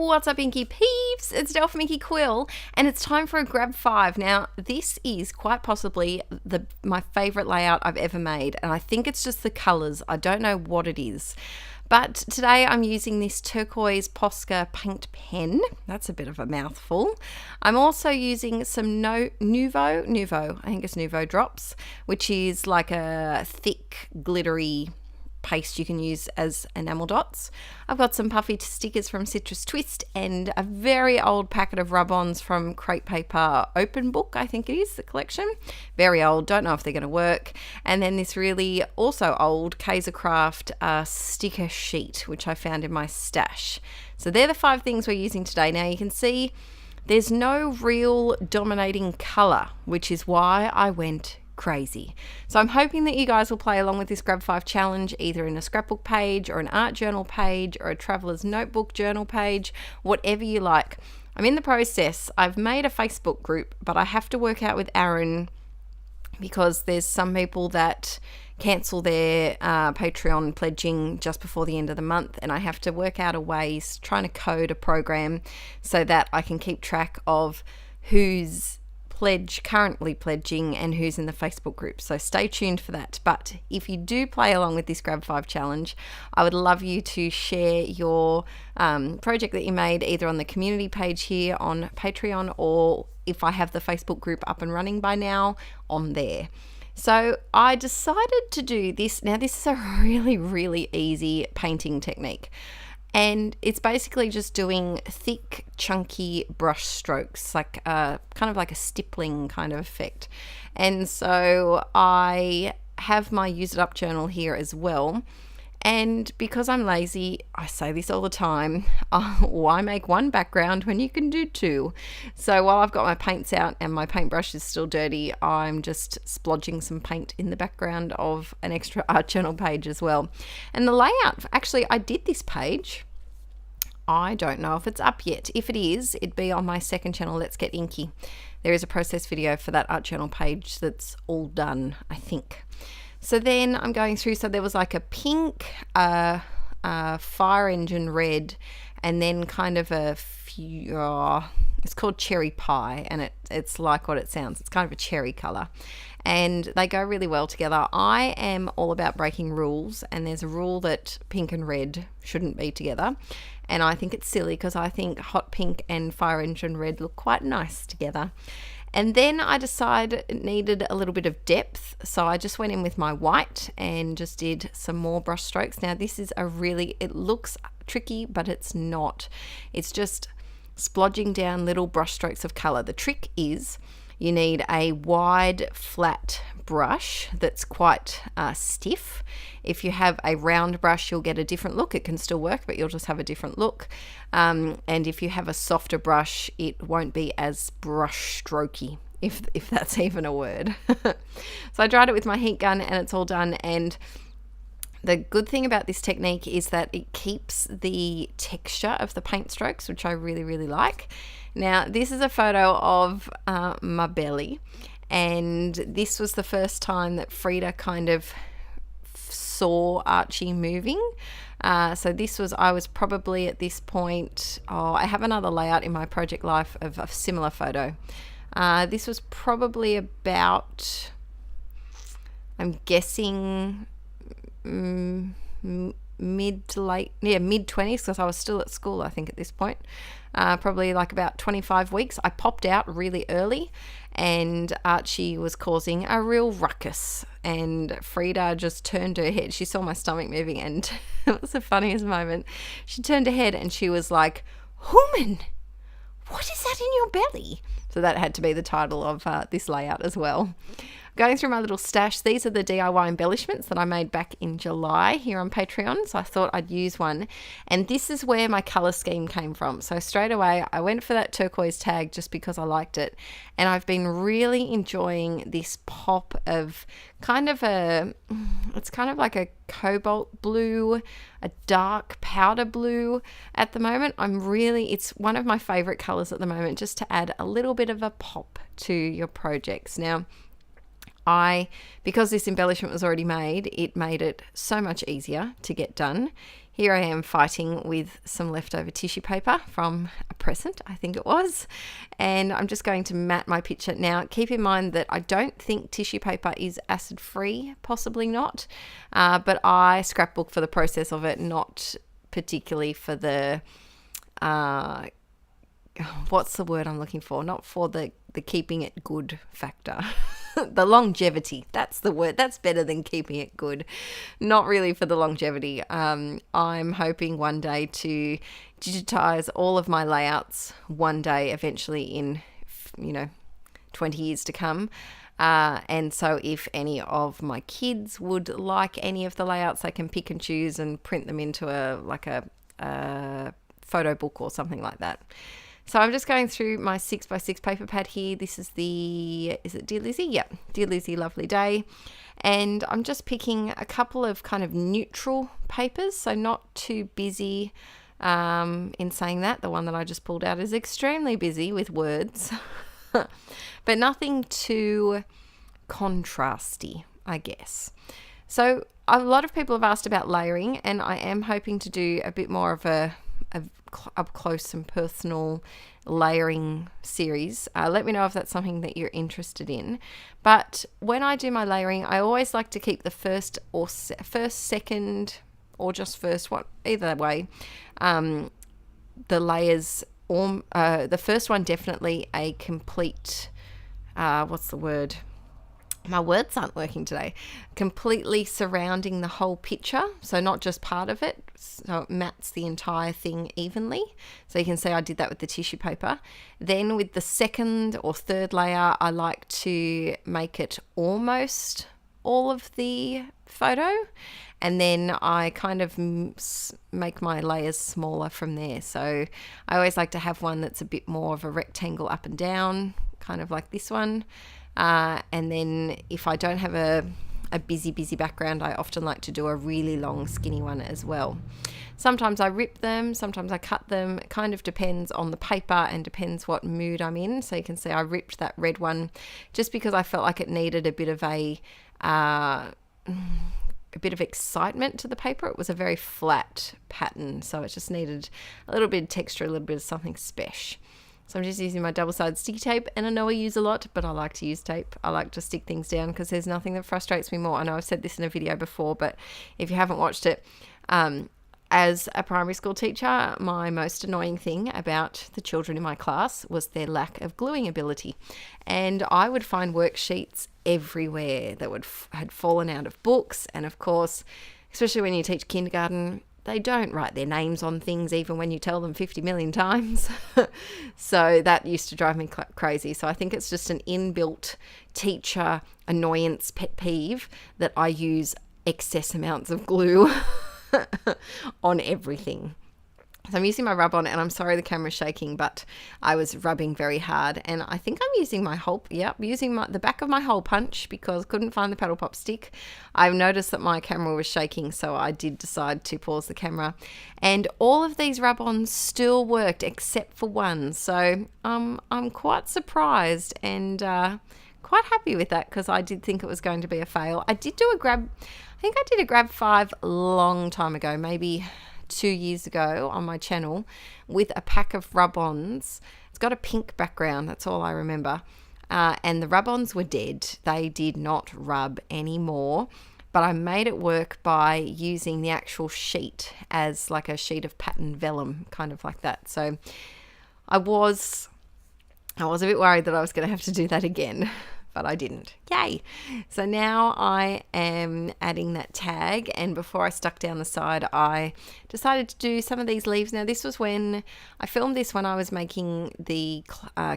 What's up, Inkie peeps? It's Del from Inkie Quill, and it's time for a grab 5. Now, this is quite possibly my favourite layout I've ever made, and I think it's just the colours. I don't know what it is. But today I'm using this turquoise Posca paint pen. That's a bit of a mouthful. I'm also using some Nuvo, I think it's Nuvo drops, which is like a thick, glittery paste you can use as enamel dots. I've got some puffy stickers from Citrus Twist and a very old packet of rub-ons from Crepe Paper Open Book, I think it is, the collection. Very old, don't know if they're going to work. And then this really also old Kaiser Craft sticker sheet, which I found in my stash. So they're the 5 things we're using today. Now you can see there's no real dominating colour, which is why I went crazy. So I'm hoping that you guys will play along with this Grab 5 challenge, either in a scrapbook page or an art journal page or a traveler's notebook journal page, whatever you like. I'm in the process. I've made a Facebook group, but I have to work out with Aaron because there's some people that cancel their Patreon pledging just before the end of the month, and I have to work out a way, trying to code a program so that I can keep track of who's currently pledging and who's in the Facebook group. So stay tuned for that. But if you do play along with this Grab 5 challenge, I would love you to share your project that you made either on the community page here on Patreon, or if I have the Facebook group up and running by now, on there. So I decided to do this. Now this is a really, really easy painting technique. And it's basically just doing thick, chunky brush strokes, like kind of like a stippling kind of effect. And so I have my Use It Up journal here as well. And because I'm lazy, I say this all the time, why make one background when you can do 2? So while I've got my paints out and my paintbrush is still dirty, I'm just splodging some paint in the background of an extra art journal page as well. And the layout, actually I did this page. I don't know if it's up yet. If it is, it'd be on my second channel, Let's Get Inky. There is a process video for that art journal page that's all done, I think. So then I'm going through, so there was like a pink, fire engine red, and then kind of a few, it's called cherry pie, and it's like what it sounds. It's kind of a cherry colour, and they go really well together. I am all about breaking rules, and there's a rule that pink and red shouldn't be together, and I think it's silly because I think hot pink and fire engine red look quite nice together. And then I decided it needed a little bit of depth, so I just went in with my white and just did some more brush strokes. Now this is it looks tricky, but it's not. It's just splodging down little brush strokes of colour. The trick is you need a wide, flat brush that's quite stiff. If you have a round brush, you'll get a different look. It can still work, but you'll just have a different look. And if you have a softer brush, it won't be as brush strokey, if that's even a word. So I dried it with my heat gun and it's all done. And the good thing about this technique is that it keeps the texture of the paint strokes, which I really, really like. Now, this is a photo of my belly, and this was the first time that Frida kind of saw Archie moving. So I was probably at this point, I have another layout in my project life of a similar photo. This was probably about, I'm guessing, mid-20s, because I was still at school, I think, at this point. Probably like about 25 weeks. I popped out really early, and Archie was causing a real ruckus, and Frida just turned her head. She saw my stomach moving, and it was the funniest moment. She turned her head and she was like, "Hoomin, what is that in your belly?" So that had to be the title of this layout as well. Going through my little stash, these are the DIY embellishments that I made back in July here on Patreon, so I thought I'd use one. And this is where my colour scheme came from. So straight away, I went for that turquoise tag just because I liked it. And I've been really enjoying this pop of it's kind of like a cobalt blue, a dark powder blue at the moment. It's one of my favourite colours at the moment, just to add a little bit of a pop to your projects. Now, because this embellishment was already made, it made it so much easier to get done. here I am fighting with some leftover tissue paper from a present, I think it was. And I'm just going to mat my picture. Now, keep in mind that I don't think tissue paper is acid-free, possibly not. But I scrapbook for the process of it, not particularly for the... what's the word I'm looking for? Not for the keeping it good factor. The longevity. That's the word. That's better than keeping it good. Not really for the longevity. I'm hoping one day to digitize all of my layouts one day, eventually in, 20 years to come. And so if any of my kids would like any of the layouts, they can pick and choose and print them into a photo book or something like that. So I'm just going through my 6x6 paper pad here. This is is it Dear Lizzie? Yeah, Dear Lizzie, lovely day. And I'm just picking a couple of kind of neutral papers, so not too busy. In saying that, the one that I just pulled out is extremely busy with words, but nothing too contrasty, I guess. So a lot of people have asked about layering, and I am hoping to do a bit more of a up close and personal layering series. Let me know if that's something that you're interested in. But when I do my layering, I always like to keep the first, second, or just first one, either way, the layers, or the first one definitely a complete, what's the word? My words aren't working today. Completely surrounding the whole picture, so not just part of it, so it mats the entire thing evenly. So you can see I did that with the tissue paper. Then with the second or third layer, I like to make it almost all of the photo, and then I kind of make my layers smaller from there. So I always like to have one that's a bit more of a rectangle up and down, kind of like this one. And then if I don't have a busy background, I often like to do a really long skinny one as well. Sometimes I rip them, sometimes I cut them. It kind of depends on the paper and depends what mood I'm in. So you can see I ripped that red one just because I felt like it needed a bit of excitement to the paper. It was a very flat pattern, so it just needed a little bit of texture, a little bit of something special. So I'm just using my double-sided sticky tape, and I know I use a lot, but I like to use tape. I like to stick things down because there's nothing that frustrates me more. I know I've said this in a video before, but if you haven't watched it, as a primary school teacher, my most annoying thing about the children in my class was their lack of gluing ability. And I would find worksheets everywhere that had fallen out of books. And of course, especially when you teach kindergarten, they don't write their names on things even when you tell them 50 million times. So that used to drive me crazy. So I think it's just an inbuilt teacher annoyance pet peeve that I use excess amounts of glue on everything. So I'm using my rub on, and I'm sorry the camera's shaking, but I was rubbing very hard, and I think I'm using the back of my hole punch because I couldn't find the paddle pop stick. I've noticed that my camera was shaking, so I did decide to pause the camera, and all of these rub-ons still worked except for one. So I'm quite surprised and quite happy with that because I did think it was going to be a fail. I did a grab 5 a long time ago, maybe 2 years ago on my channel, with a pack of rub-ons. It's got a pink background, that's all I remember. And the rub-ons were dead. They did not rub anymore. But I made it work by using the actual sheet as like a sheet of pattern vellum, kind of like that. So I was a bit worried that I was going to have to do that again, but I didn't. Yay! So now I am adding that tag, and before I stuck down the side, I decided to do some of these leaves. Now this was when I filmed this when I was making the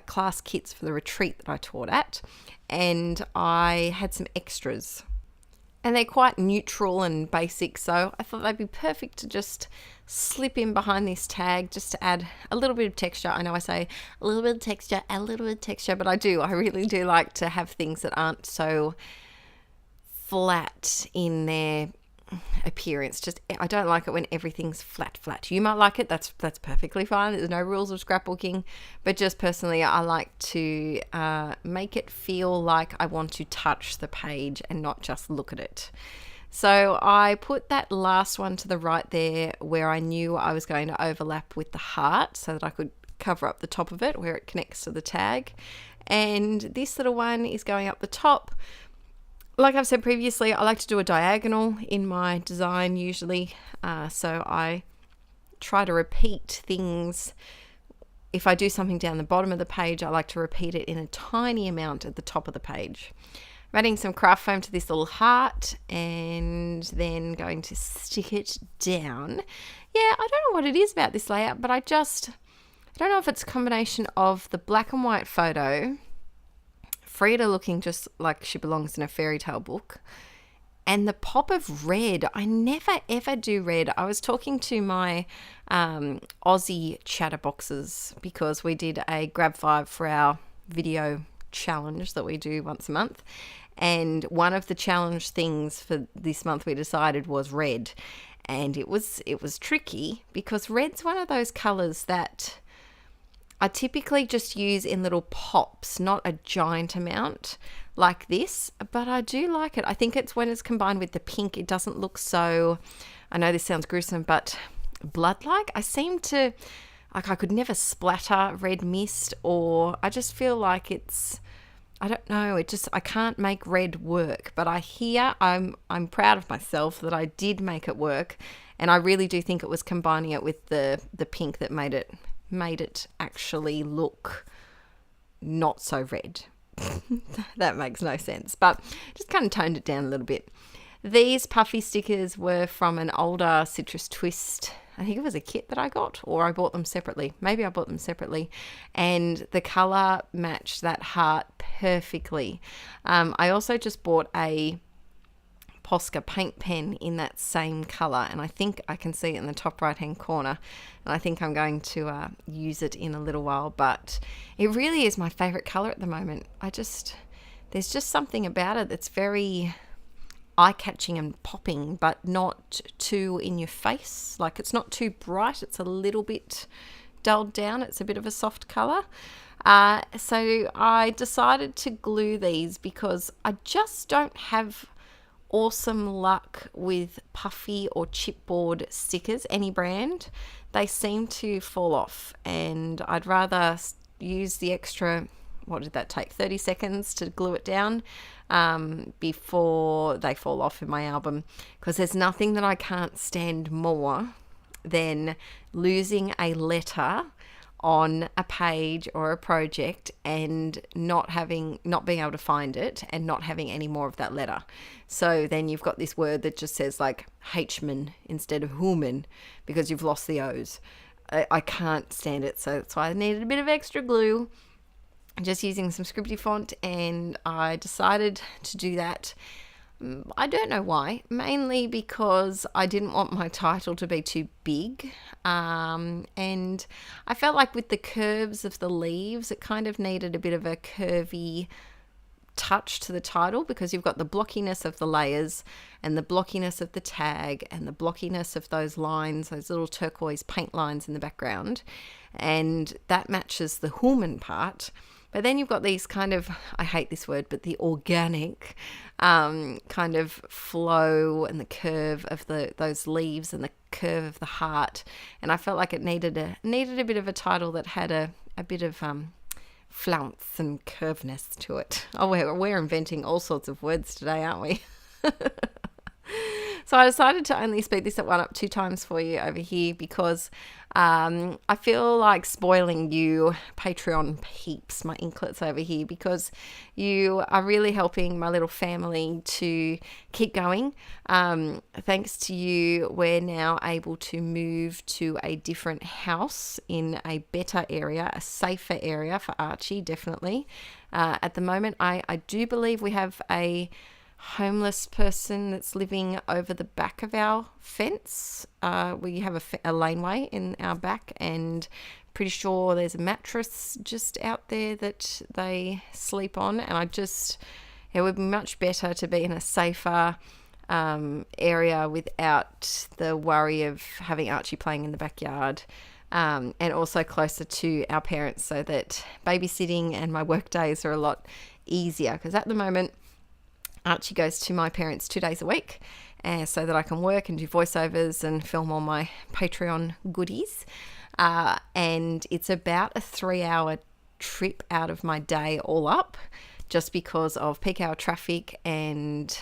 class kits for the retreat that I taught at, and I had some extras. And they're quite neutral and basic, so I thought they'd be perfect to just slip in behind this tag just to add a little bit of texture. I know I say a little bit of texture, but I really do like to have things that aren't so flat in their appearance. I don't like it when everything's flat. You might like it, that's perfectly fine. There's no rules of scrapbooking, but just personally I like to make it feel like I want to touch the page and not just look at it. So I put that last one to the right there where I knew I was going to overlap with the heart so that I could cover up the top of it where it connects to the tag. And this little one is going up the top. Like I've said previously, I like to do a diagonal in my design usually. So I try to repeat things. If I do something down the bottom of the page, I like to repeat it in a tiny amount at the top of the page. I'm adding some craft foam to this little heart and then going to stick it down. Yeah, I don't know what it is about this layout, but I don't know if it's a combination of the black and white photo, Frida looking just like she belongs in a fairy tale book, and the pop of red. I never ever do red. I was talking to my Aussie chatterboxes because we did a grab 5 for our video challenge that we do once a month, and one of the challenge things for this month we decided was red, and it was tricky because red's one of those colors that I typically just use in little pops, not a giant amount like this, but I do like it. I think it's when it's combined with the pink, it doesn't look so, I know this sounds gruesome, but blood-like. I seem to, like, I could never splatter red mist, or I just feel like it's, I don't know, I can't make red work. But I'm proud of myself that I did make it work, and I really do think it was combining it with the pink that made it actually look not so red. That makes no sense, but just kind of toned it down a little bit. These puffy stickers were from an older Citrus Twist. I think it was a kit that I got, or I bought them separately. Maybe I bought them separately, and the color matched that heart perfectly. I also just bought a Posca paint pen in that same color, and I think I can see it in the top right hand corner, and I think I'm going to use it in a little while. But it really is my favorite color at the moment. There's just something about it that's very eye-catching and popping, but not too in your face. Like, it's not too bright, it's a little bit dulled down, it's a bit of a soft color. So I decided to glue these because I just don't have awesome luck with puffy or chipboard stickers, any brand. They seem to fall off, and I'd rather use the extra, what did that take, 30 seconds to glue it down before they fall off in my album, because there's nothing that I can't stand more than losing a letter on a page or a project and not being able to find it and not having any more of that letter. So then you've got this word that just says like Hman instead of Hoomin because you've lost the O's. I can't stand it, so that's why I needed a bit of extra glue. Just using some scripty font, and I decided to do that. I don't know why, mainly because I didn't want my title to be too big, and I felt like with the curves of the leaves it kind of needed a bit of a curvy touch to the title, because you've got the blockiness of the layers and the blockiness of the tag and the blockiness of those lines, those little turquoise paint lines in the background, and that matches the Hoomin part. But then you've got these kind of, I hate this word, but the organic kind of flow and the curve of those leaves and the curve of the heart. And I felt like it needed a bit of a title that had a bit of flounce and curveness to it. Oh, we're inventing all sorts of words today, aren't we? So I decided to only speed this up 2 times for you over here because I feel like spoiling you Patreon peeps, my inklets over here, because you are really helping my little family to keep going. Thanks to you, we're now able to move to a different house in a better area, a safer area for Archie, definitely. At the moment, I do believe we have a homeless person that's living over the back of our fence. We have a laneway in our back, and pretty sure there's a mattress just out there that they sleep on, and it would be much better to be in a safer area without the worry of having Archie playing in the backyard, and also closer to our parents, so that babysitting and my work days are a lot easier, because at the moment Archie goes to my parents 2 days a week, so that I can work and do voiceovers and film all my Patreon goodies. And it's about a 3-hour trip out of my day all up, just because of peak hour traffic, and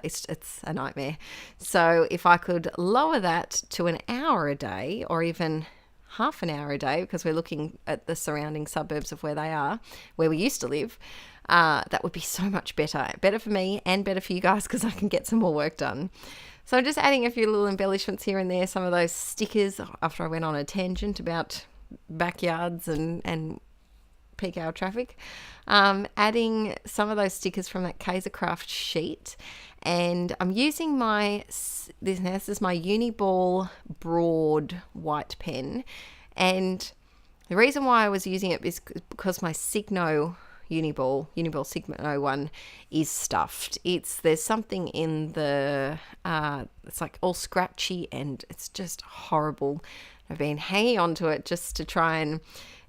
it's a nightmare. So if I could lower that to an hour a day, or even half an hour a day, because we're looking at the surrounding suburbs of where we used to live, that would be so much better for me and better for you guys, because I can get some more work done. So I'm just adding a few little embellishments here and there, some of those stickers after I went on a tangent about backyards and peak hour traffic, adding some of those stickers from that Kaisercraft sheet. And I'm using this is my Uniball broad white pen, and the reason why I was using it is because my Signo Uniball Signo one is stuffed. There's something in the it's like all scratchy and it's just horrible. I've been hanging on to it just to try and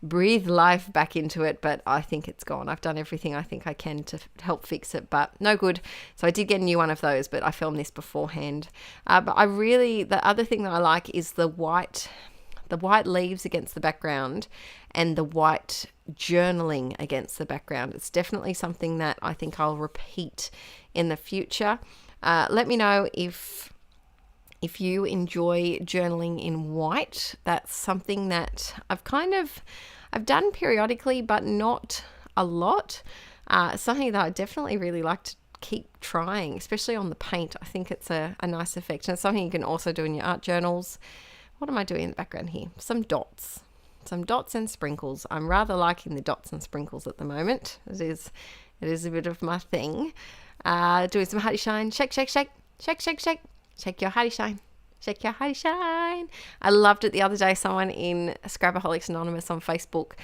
breathe life back into it, but I think it's gone. I've done everything I think I can to help fix it, but no good. So I did get a new one of those, but I filmed this beforehand. But the other thing that I like is the white leaves against the background and the white journaling against the background. It's definitely something that I think I'll repeat in the future. Let me know if you enjoy journaling in white. That's something that I've done periodically, but not a lot. Something that I definitely really like to keep trying, especially on the paint. I think it's a nice effect, and it's something you can also do in your art journals. What am I doing in the background here? Some dots and sprinkles. I'm rather liking the dots and sprinkles at the moment. It is a bit of my thing. Doing some Hearty Shine. Shake, shake, shake. Shake, shake, shake. Shake your Hearty Shine. Shake your Hearty Shine. I loved it the other day. Someone in Scrapaholics Anonymous on Facebook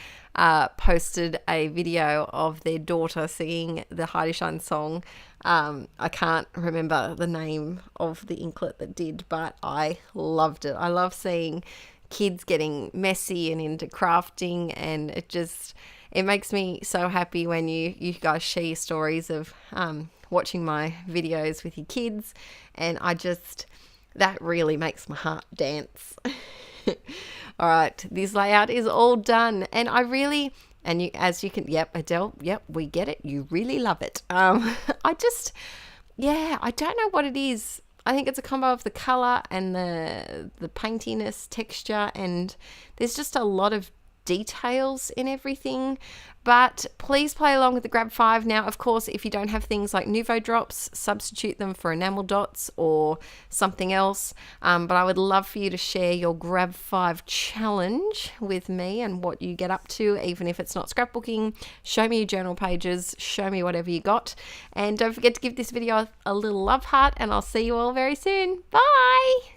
posted a video of their daughter singing the Hearty Shine song. I can't remember the name of the inklet that did, but I loved it. I love seeing kids getting messy and into crafting, and it makes me so happy when you guys share your stories of watching my videos with your kids, and that really makes my heart dance. All right, this layout is all done, and Adele, we get it. You really love it. I don't know what it is. I think it's a combo of the color and the paintiness texture, and there's just a lot of details in everything. But please play along with the Grab 5. Now, of course, if you don't have things like Nuvo drops, substitute them for enamel dots or something else. But I would love for you to share your Grab 5 challenge with me and what you get up to, even if it's not scrapbooking. Show me your journal pages, show me whatever you got. And don't forget to give this video a little love heart, and I'll see you all very soon. Bye!